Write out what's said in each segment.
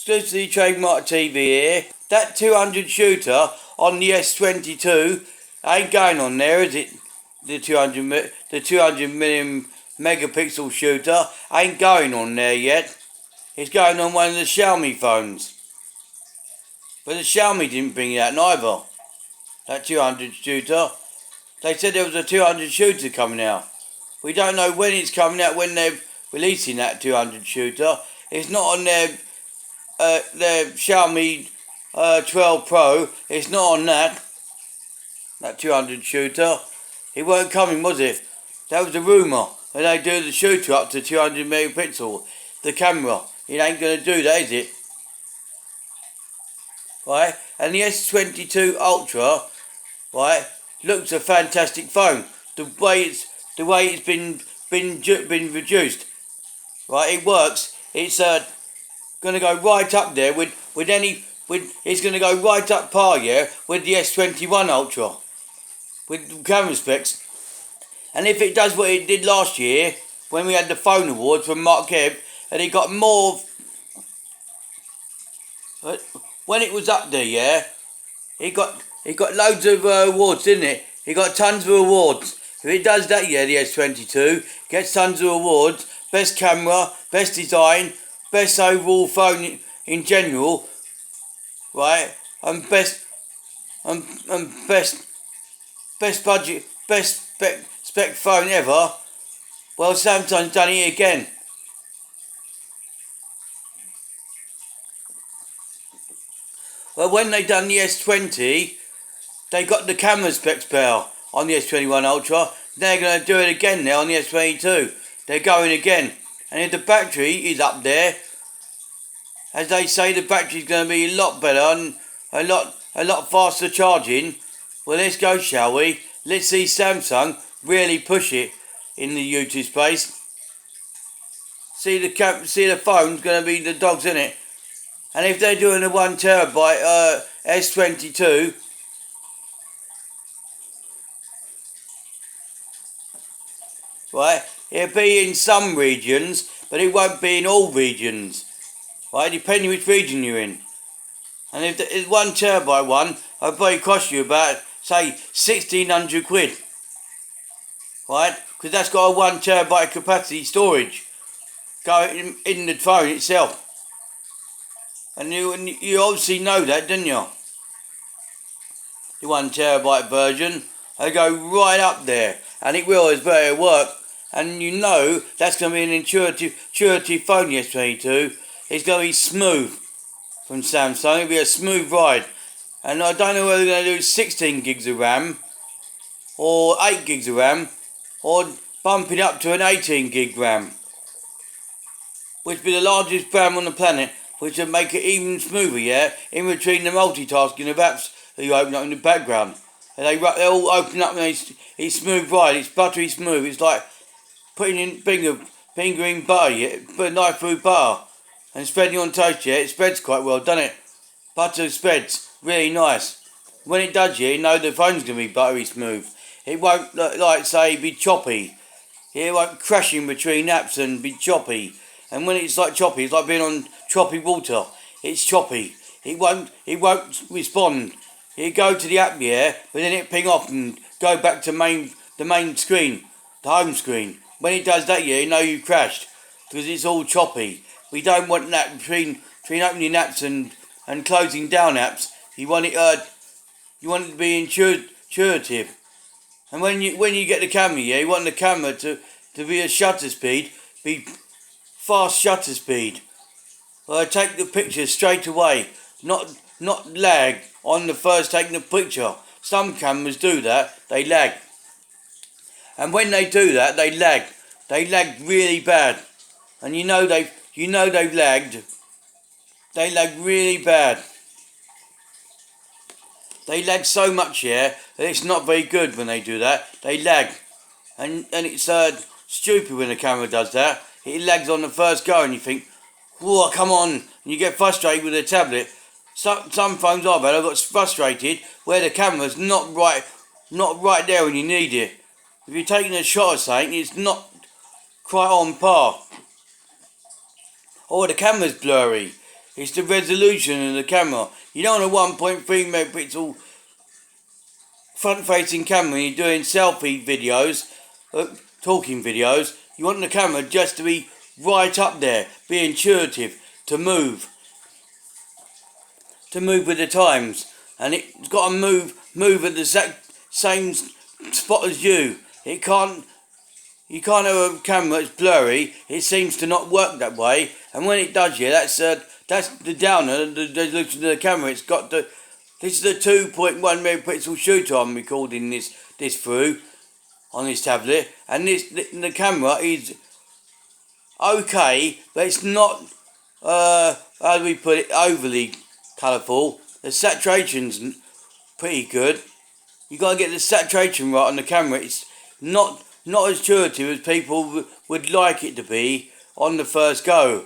exclusively trademark TV here. That 200 shooter on the S22 ain't going on there, is it? The 200 million megapixel shooter ain't going on there yet. It's going on one of the Xiaomi phones. But the Xiaomi didn't bring it out neither. That 200 shooter. They said there was a 200 shooter coming out. We don't know when it's coming out, when they're releasing that 200 shooter. It's not on their Xiaomi 12 Pro. It's not on that 200 shooter. It weren't coming, was it? That was a rumour. When they do the shooter up to 200 megapixel, the camera. It ain't going to do that, is it? Right? And the S22 Ultra, right, looks a fantastic phone. The way it's been reduced, right? It works. It's going to go right up there it's going to go right up par, yeah, with the S21 Ultra, with camera specs. And if it does what it did last year when we had the phone awards from Mark Kebb, and it got more. When it was up there, yeah, it got loads of awards, didn't it? It got tons of awards. If it does that, yeah, the S22 gets tons of awards. Best camera, best design, best overall phone in general, right? And best budget, best spec phone ever. Well, Samsung's done it again. Well, when they done the S20, they got the camera specs better on the S21 Ultra. They're going to do it again now on the S22. They're going again. And if the battery is up there, as they say, the battery's going to be a lot better and a lot faster charging. Well, let's go, shall we? Let's see Samsung really push it in the YouTube space. See the phone's going to be the dogs, in it. And if they're doing a 1 terabyte S22, right, it'll be in some regions, but it won't be in all regions, right, depending which region you're in. And if the 1 terabyte one, it'll probably cost you about, say, 1,600 quid, right, because that's got a 1 terabyte capacity storage going in the phone itself. And you obviously know that, didn't you? The 1 terabyte version, they go right up there, and it will as better work. And you know that's going to be an intuitive phone, the S22. It's going to be smooth from Samsung. It'll be a smooth ride. And I don't know whether they're going to do 16 gigs of RAM, or 8 gigs of RAM, or bump it up to an 18 gig RAM, which will be the largest RAM on the planet, which will make it even smoother, yeah, in between the multitasking of apps that you open up in the background. And they all open up and it's smooth ride, it's buttery smooth. It's like putting in fingering butter, yeah, put a knife through butter and spreading on toast, yeah, it spreads quite well, doesn't it? Butter spreads, really nice. When it does, yeah, you know the phone's going to be buttery smooth. It won't, like say, be choppy. It won't crash in between apps and be choppy. And when it's like choppy, it's like being on choppy water. It's choppy. It won't respond. It go to the app, yeah, but then it ping off and go back to the main screen, the home screen. When it does that, yeah, you know you've crashed because it's all choppy. We don't want that between opening apps and closing down apps. You want it to be intuitive. And when you get the camera, yeah, you want the camera to be a shutter speed, be fast shutter speed. Take the picture straight away, not lag on the first taking the picture. Some cameras do that, they lag. And when they do that, they lag. They lag really bad. And you know they've lagged. They lag really bad. They lag so much, yeah, that it's not very good when they do that. They lag. And it's stupid when the camera does that. It lags on the first go and you think, whoa, come on. And you get frustrated with the tablet. Some phones are bad. I got frustrated where the camera's not right there when you need it. If you're taking a shot of something, it's not quite on par. Or the camera's blurry. It's the resolution of the camera. You don't want a 1.3 megapixel front-facing camera when you're doing selfie videos, talking videos. You want the camera just to be right up there, be intuitive, to move with the times, and it's got to move at the same spot as you. You can't have a camera that's blurry. It seems to not work that way, and when it does, yeah, that's the downer, the resolution of the camera. It's got the This is the 2.1 megapixel shooter I'm recording this through on this tablet, and the camera is okay, but it's not how do we put it, overly colourful. The saturation's pretty good. You got to get the saturation right on the camera. It's not as intuitive as people would like it to be on the first go.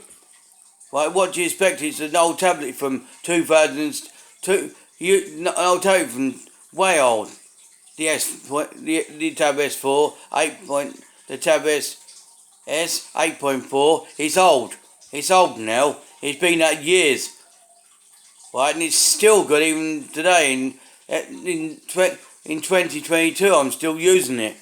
Right, what do you expect? It's an old tablet from 2002. An old tablet from way old. The Tab S4 the Tab S 8.4. It's old. It's old now. It's been out years. Right, and it's still good even today. In 2022, I'm still using it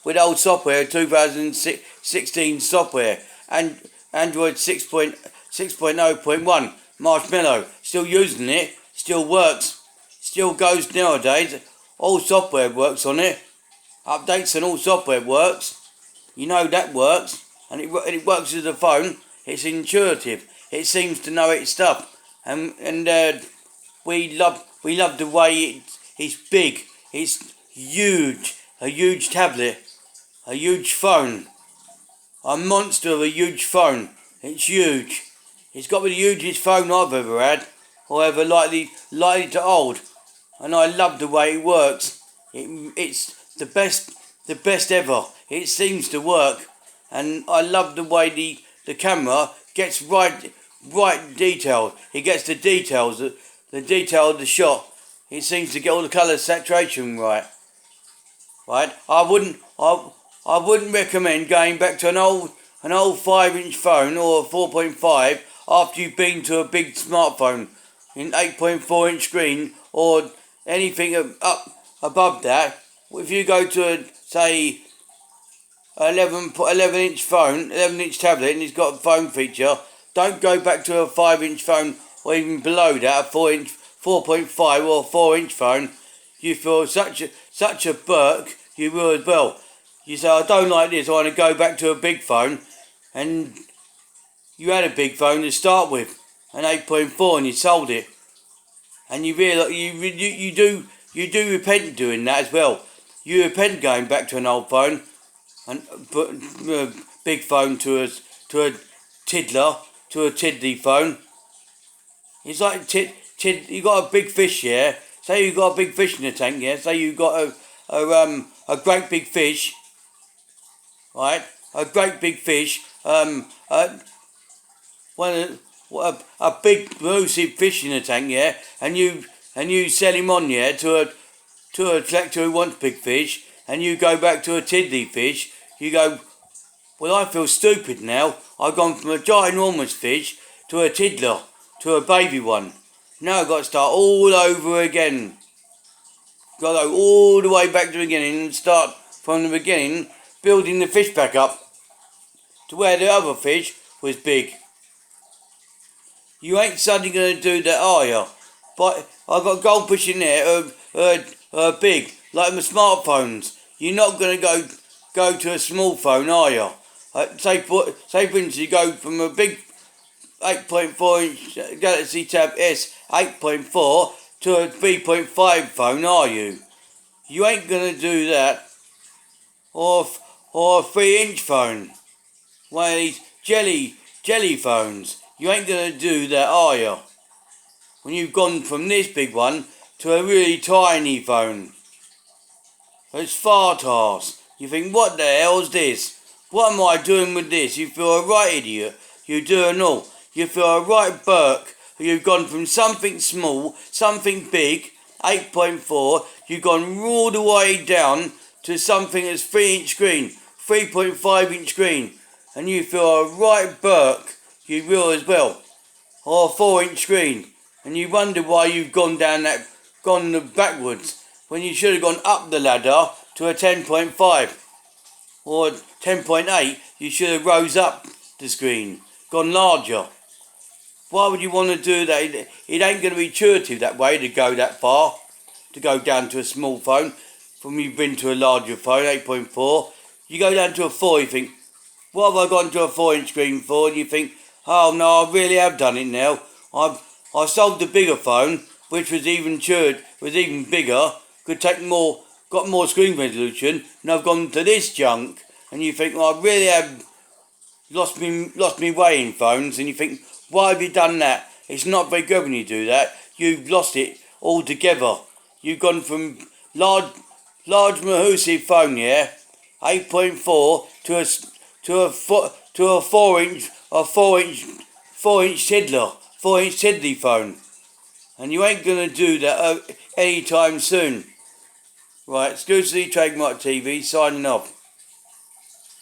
with old software, 2016 software, and Android 6.0.1 Marshmallow. Still using it. Still works. Still goes nowadays. All software works on it. Updates and all software works. You know that works, and it works as a phone. It's intuitive. It seems to know its stuff, and we love the way it's big. It's huge, a huge tablet, a huge phone, a monster of a huge phone. It's huge. It's got to be the hugest phone I've ever had, or ever likely to hold, and I love the way it works. It's the best ever. It seems to work, and I love the way the camera gets right detailed. It gets the details, the detail of the shot. It seems to get all the colour saturation right. Right? I wouldn't recommend going back to an old 5-inch phone or a 4.5 after you've been to a big smartphone in 8.4-inch screen or anything up above that. If you go to say 11-inch phone, 11-inch tablet, and it's got a phone feature, don't go back to a 5-inch phone or even below that, a 4.5 or 4-inch phone. You feel such a burk, you will as well. You say, I don't like this, I want to go back to a big phone, and you had a big phone to start with, an 8.4, and you sold it, and you realise you do repent doing that as well. You repent going back to an old phone and put a big phone to a tiddly phone. It's like you got a big fish, yeah. Say you got a big fish in the tank, yeah. Say you got a great big fish, right? A great big fish. A big massive fish in the tank, yeah. And you sell him on, yeah, to a collector who wants big fish, and you go back to a tiddly fish. You go, well, I feel stupid now. I've gone from a ginormous fish to a tiddler, to a baby one. Now I've got to start all over again. Got to go all the way back to the beginning and start from the beginning, building the fish back up to where the other fish was big. You ain't suddenly going to do that, are you? But I've got goldfish in there, big, like my smartphones. You're not going to go to a small phone, are you? Say for instance, you go from a big 8.4 inch Galaxy Tab S 8.4 to a 3.5 phone, are you? You ain't going to do that. Or a 3-inch phone. One of these jelly phones. You ain't going to do that, are you? When you've gone from this big one to a really tiny phone. It's far toss. You think, what the hell's this? What am I doing with this? You feel a right idiot. You do and all. You feel a right burk. You've gone from something small, something big, 8.4, you've gone all the way down to something that's 3-inch screen, 3.5-inch screen. And you feel a right burk. You will as well. or a 4-inch screen, and you wonder why you've gone backwards when you should have gone up the ladder to a 10.5 or 10.8. You should have rose up the screen, gone larger. Why would you want to do that? It ain't going to be intuitive that way to go that far, to go down to a small phone. From you've been to a larger phone, 8.4, you go down to a 4, you think, what have I gone to a 4-inch screen for? And you think, oh no, I really have done it now. I sold the bigger phone, which was even bigger, could take more, got more screen resolution, and I've gone to this junk. And you think, well, I really have lost me way in phones. And you think, why have you done that? It's not very good when you do that. You've lost it altogether. You've gone from large massive phone, yeah, 8.4 to a 4-inch tiddly phone, and you ain't gonna do that anytime soon. Right, exclusively Trademark TV signing off.